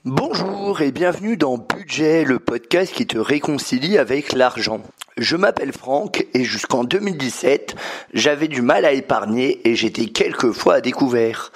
Bonjour et bienvenue dans Budget, le podcast qui te réconcilie avec l'argent. Je m'appelle Franck et jusqu'en 2017, j'avais du mal à épargner et j'étais quelquefois à découvert.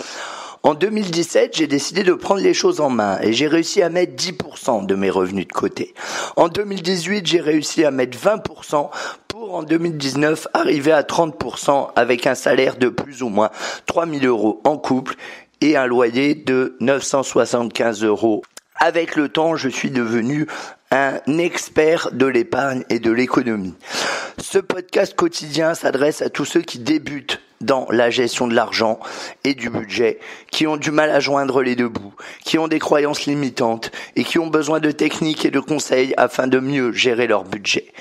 En 2017, j'ai décidé de prendre les choses en main et j'ai réussi à mettre 10% de mes revenus de côté. En 2018, j'ai réussi à mettre 20% pour en 2019 arriver à 30% avec un salaire de plus ou moins 3 000 € en couple et un loyer de 975 €. Avec le temps, je suis devenu un expert de l'épargne et de l'économie. Ce podcast quotidien s'adresse à tous ceux qui débutent dans la gestion de l'argent et du budget, qui ont du mal à joindre les deux bouts, qui ont des croyances limitantes et qui ont besoin de techniques et de conseils afin de mieux gérer leur budget.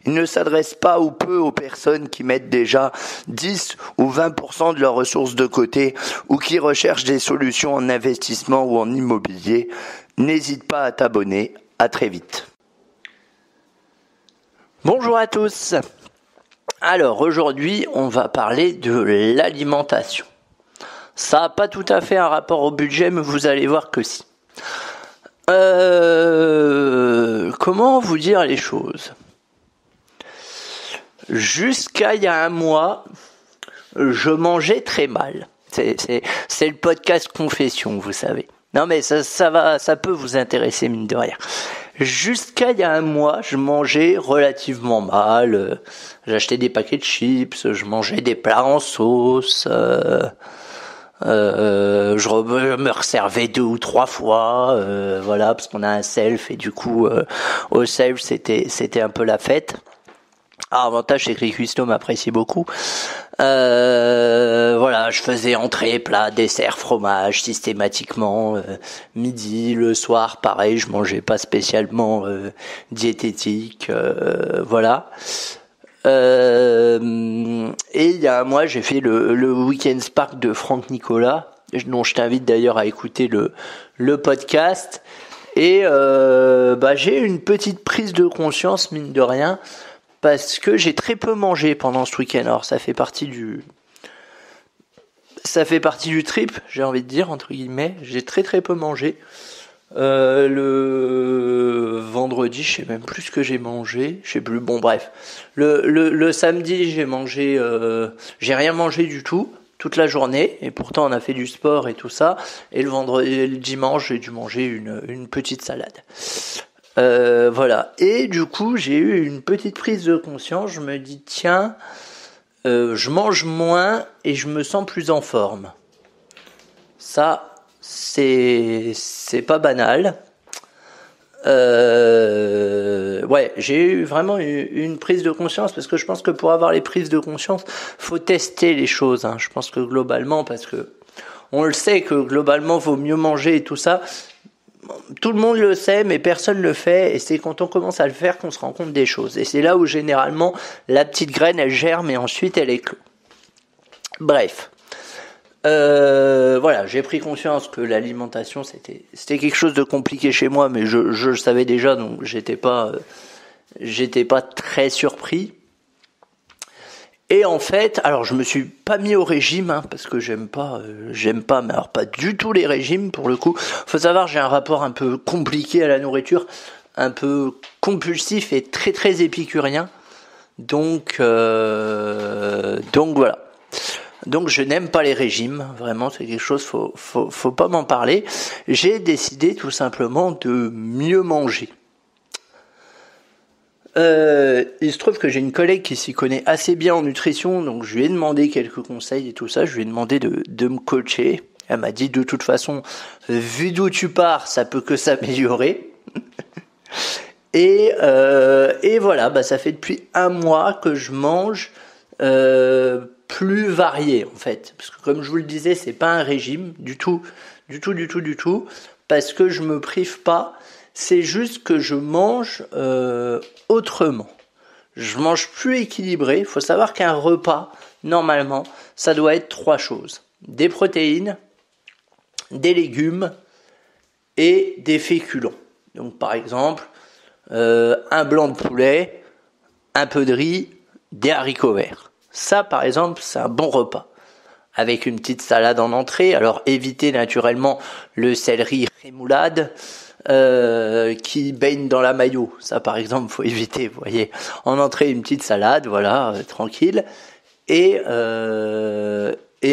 Il ne s'adresse pas ou peu aux personnes qui mettent déjà 10 ou 20% de leurs ressources de côté ou qui recherchent des solutions en investissement ou en immobilier. N'hésite pas à t'abonner. À très vite. Bonjour à tous. Alors aujourd'hui, on va parler de l'alimentation. Ça n'a pas tout à fait un rapport au budget, mais vous allez voir que si. Comment vous dire les choses ? Jusqu'à il y a un mois, je mangeais très mal. C'est le podcast confession, vous savez. Non mais ça peut vous intéresser mine de rien. Jusqu'à il y a un mois, je mangeais relativement mal. J'achetais des paquets de chips, je mangeais des plats en sauce. Je me resservais 2 ou 3 fois, voilà, parce qu'on a un self et du coup, au self c'était un peu la fête. Avantage, c'est que les cuistots m'apprécient beaucoup. Voilà, je faisais entrée, plat, dessert, fromage systématiquement. Midi, le soir, pareil, je mangeais pas spécialement diététique. Voilà. Et il y a un mois, j'ai fait le Weekend Spark de Franck Nicolas, dont je t'invite d'ailleurs à écouter le podcast. Et j'ai une petite prise de conscience, mine de rien, parce que j'ai très peu mangé pendant ce week-end. Alors ça fait partie du trip, j'ai envie de dire, entre guillemets. J'ai très peu mangé. Le vendredi, je sais même plus ce que j'ai mangé. Je sais plus. Bon bref. Le samedi, j'ai rien mangé du tout toute la journée. Et pourtant on a fait du sport et tout ça. Et le dimanche, j'ai dû manger une petite salade. Voilà. Et du coup, j'ai eu une petite prise de conscience. Je me dis, tiens, je mange moins et je me sens plus en forme. Ça, c'est pas banal. Ouais, j'ai eu vraiment une prise de conscience parce que je pense que pour avoir les prises de conscience, faut tester les choses. Je pense que globalement, parce que on le sait que globalement, vaut mieux manger et tout ça. Tout le monde le sait, mais personne le fait, et c'est quand on commence à le faire qu'on se rend compte des choses. Et c'est là où généralement la petite graine elle germe et ensuite elle éclot. Bref, voilà, j'ai pris conscience que l'alimentation c'était quelque chose de compliqué chez moi, mais je le savais déjà, donc j'étais pas très surpris. Et en fait, alors je me suis pas mis au régime parce que j'aime pas, mais alors pas du tout les régimes pour le coup. Faut savoir, j'ai un rapport un peu compliqué à la nourriture, un peu compulsif et très épicurien. Donc voilà. Donc je n'aime pas les régimes, vraiment c'est quelque chose, faut pas m'en parler. J'ai décidé tout simplement de mieux manger. Il se trouve que j'ai une collègue qui s'y connaît assez bien en nutrition, donc je lui ai demandé quelques conseils et tout ça, je lui ai demandé de me coacher. Elle m'a dit de toute façon, vu d'où tu pars, ça peut que s'améliorer. Et voilà, ça fait depuis un mois que je mange plus varié en fait. Parce que comme je vous le disais, c'est pas un régime du tout, parce que je me prive pas. C'est juste que je mange autrement. Je mange plus équilibré. Il faut savoir qu'un repas, normalement, ça doit être 3 choses. Des protéines, des légumes et des féculents. Donc par exemple, un blanc de poulet, un peu de riz, des haricots verts. Ça par exemple, c'est un bon repas. avec une petite salade en entrée. Alors évitez naturellement le céleri rémoulade qui baigne dans la mayo. Ça par exemple faut éviter, vous voyez. En entrée une petite salade, voilà, tranquille. Et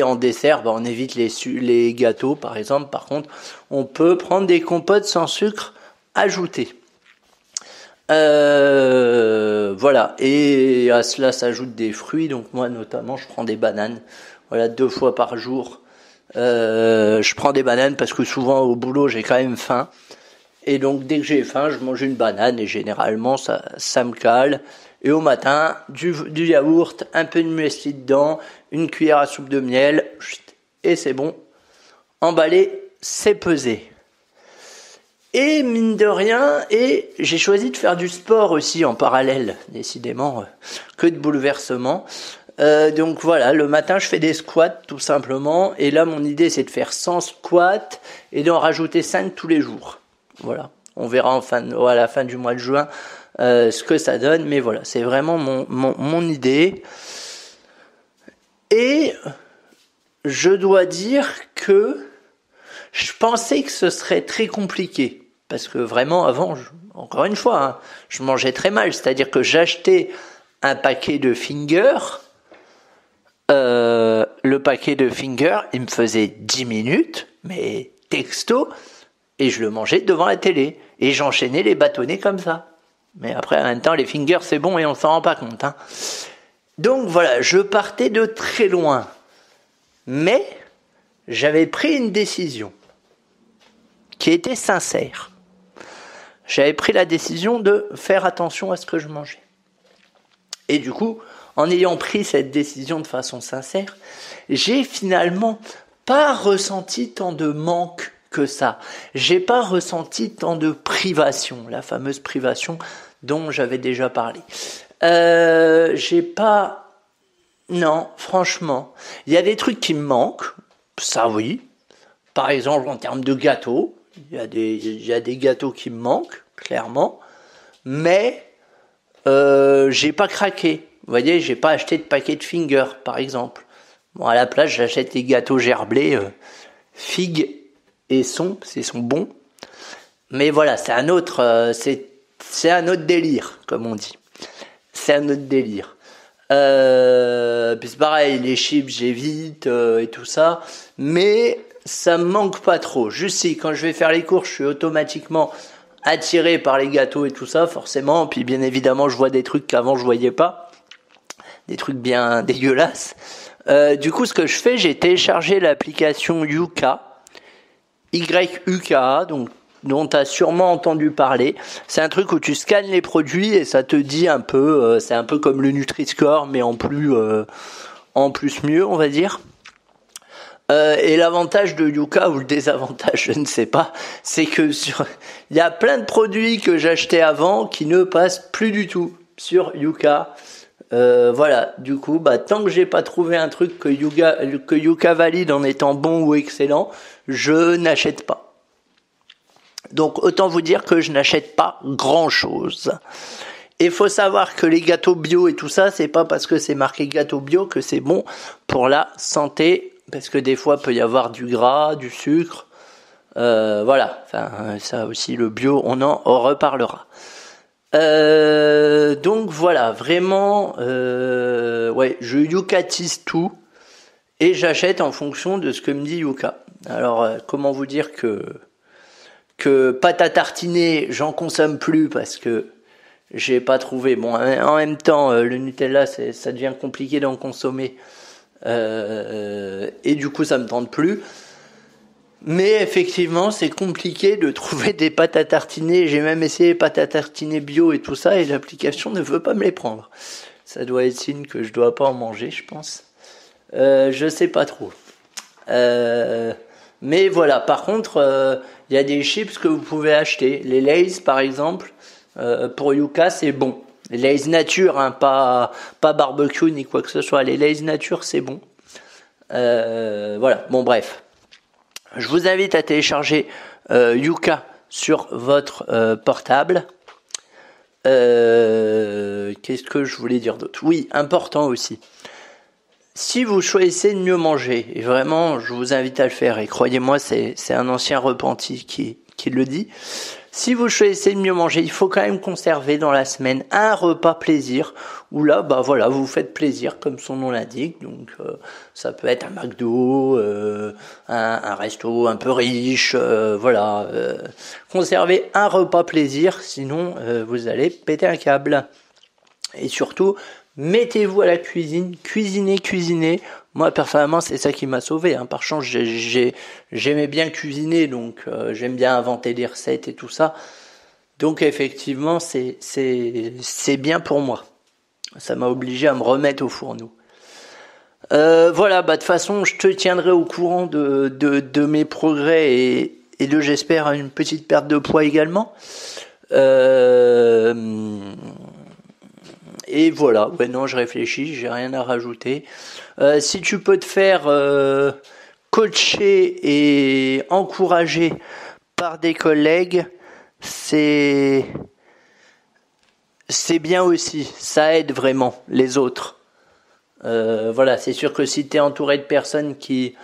en dessert, on évite les gâteaux par exemple. Par contre, on peut prendre des compotes sans sucre ajouté. Voilà, et à cela s'ajoutent des fruits. Donc moi notamment je prends des bananes, voilà, 2 fois par jour. Je prends des bananes parce que souvent au boulot j'ai quand même faim, et donc dès que j'ai faim je mange une banane, et généralement ça me cale. Et au matin du yaourt, un peu de muesli dedans, une cuillère à soupe de miel, et c'est bon, emballé, c'est pesé. Et mine de rien, et j'ai choisi de faire du sport aussi en parallèle, décidément, que de bouleversement. Donc voilà, le matin je fais des squats tout simplement, et là mon idée c'est de faire 100 squats et d'en rajouter 5 tous les jours. Voilà, on verra à la fin du mois de juin ce que ça donne, mais voilà, c'est vraiment mon idée. Et je dois dire que je pensais que ce serait très compliqué. Parce que vraiment, avant, encore une fois, je mangeais très mal. C'est-à-dire que j'achetais un paquet de Finger. Le paquet de Finger, il me faisait 10 minutes, mais texto, et je le mangeais devant la télé. Et j'enchaînais les bâtonnets comme ça. Mais après, en même temps, les Fingers, c'est bon et on s'en rend pas compte. Donc voilà, je partais de très loin. Mais j'avais pris une décision qui était sincère. J'avais pris la décision de faire attention à ce que je mangeais. Et du coup, en ayant pris cette décision de façon sincère, j'ai finalement pas ressenti tant de manque que ça. J'ai pas ressenti tant de privation, la fameuse privation dont j'avais déjà parlé. Non, franchement, il y a des trucs qui me manquent, ça oui. Par exemple, en termes de gâteaux, il y a des gâteaux qui me manquent, clairement, mais j'ai pas craqué. Vous voyez, j'ai pas acheté de paquet de Finger, par exemple. Bon, à la place, j'achète des gâteaux gerblés, figues et ils sont bons. Mais voilà, c'est un autre délire, comme on dit. C'est un autre délire. Puis c'est pareil, les chips, j'évite et tout ça, mais ça me manque pas trop. Juste si quand je vais faire les courses, je suis automatiquement attiré par les gâteaux et tout ça, forcément. Puis bien évidemment, je vois des trucs qu'avant je voyais pas, des trucs bien dégueulasses. Du coup, ce que je fais, j'ai téléchargé l'application Yuka, YUKA, donc dont tu as sûrement entendu parler. C'est un truc où tu scannes les produits et ça te dit un peu, c'est un peu comme le Nutri-Score, mais en plus mieux, on va dire. Et l'avantage de Yuka, ou le désavantage, je ne sais pas, c'est que il y a plein de produits que j'achetais avant qui ne passent plus du tout sur Yuka. Voilà, du coup, tant que j'ai pas trouvé un truc que Yuka valide en étant bon ou excellent, je n'achète pas. Donc autant vous dire que je n'achète pas grand chose. Et faut savoir que les gâteaux bio et tout ça, c'est pas parce que c'est marqué gâteau bio que c'est bon pour la santé, parce que des fois il peut y avoir du gras, du sucre, voilà. Enfin ça aussi, le bio, on en reparlera. Donc voilà, vraiment, je Yukatise tout et j'achète en fonction de ce que me dit Yuka. Alors comment vous dire que pâte à tartiner, j'en consomme plus parce que j'ai pas trouvé. Bon, en même temps, le Nutella, ça devient compliqué d'en consommer. Et du coup, ça me tente plus. Mais effectivement, c'est compliqué de trouver des pâtes à tartiner. J'ai même essayé les pâtes à tartiner bio et tout ça, et l'application ne veut pas me les prendre. Ça doit être signe que je dois pas en manger, je pense. Je sais pas trop. Mais voilà, par contre, il y a des chips que vous pouvez acheter. Les Lay's, par exemple, pour Yuka, c'est bon. Les Lay's nature, pas barbecue ni quoi que ce soit. Les Lay's nature, c'est bon. Voilà, bon bref. Je vous invite à télécharger Yuka sur votre portable. Qu'est-ce que je voulais dire d'autre ? Oui, important aussi. Si vous choisissez de mieux manger, et vraiment je vous invite à le faire, et croyez-moi c'est un ancien repenti qui le dit, si vous choisissez de mieux manger, il faut quand même conserver dans la semaine un repas plaisir, où là vous vous faites plaisir comme son nom l'indique, donc ça peut être un McDo, un resto un peu riche, conservez un repas plaisir, sinon vous allez péter un câble. Et surtout, mettez-vous à la cuisine, cuisinez. Moi, personnellement, c'est ça qui m'a sauvé. Par chance, j'aimais bien cuisiner, donc j'aime bien inventer des recettes et tout ça. Donc, effectivement, c'est bien pour moi. Ça m'a obligé à me remettre au fourneau. De toute façon, je te tiendrai au courant de mes progrès et de, j'espère, une petite perte de poids également. Et voilà, je réfléchis, j'ai rien à rajouter. Si tu peux te faire coacher et encourager par des collègues, c'est bien aussi, ça aide vraiment les autres. C'est sûr que si tu es entouré de personnes qui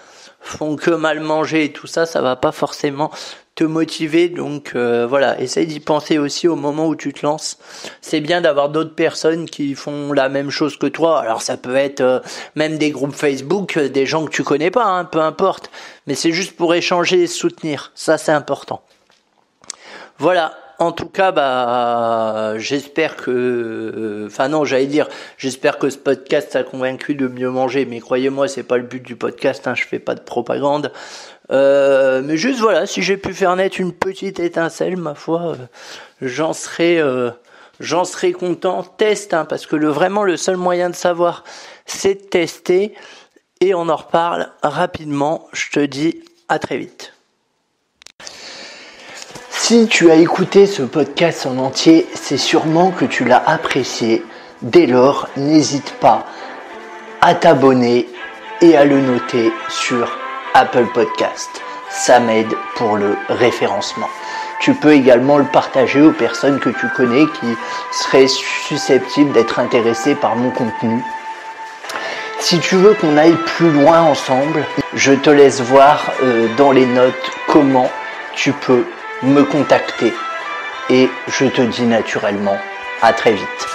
font que mal manger et tout ça, ça va pas forcément te motiver, donc essaye d'y penser aussi au moment où tu te lances. C'est bien d'avoir d'autres personnes qui font la même chose que toi, alors ça peut être même des groupes Facebook, des gens que tu connais pas, peu importe, mais c'est juste pour échanger et se soutenir, ça c'est important. Voilà, en tout cas, j'espère que... j'espère que ce podcast t'a convaincu de mieux manger, mais croyez-moi, c'est pas le but du podcast, je fais pas de propagande. Mais juste si j'ai pu faire naître une petite étincelle, ma foi, j'en serais content. Teste, parce que vraiment le seul moyen de savoir, c'est de tester, et on en reparle rapidement. Je te dis à très vite. Si tu as écouté ce podcast en entier, c'est sûrement que tu l'as apprécié. Dès lors, n'hésite pas à t'abonner et à le noter sur Apple Podcast. Ça m'aide pour le référencement. Tu peux également le partager aux personnes que tu connais qui seraient susceptibles d'être intéressées par mon contenu. Si tu veux qu'on aille plus loin ensemble, je te laisse voir dans les notes comment tu peux me contacter. Et je te dis naturellement à très vite.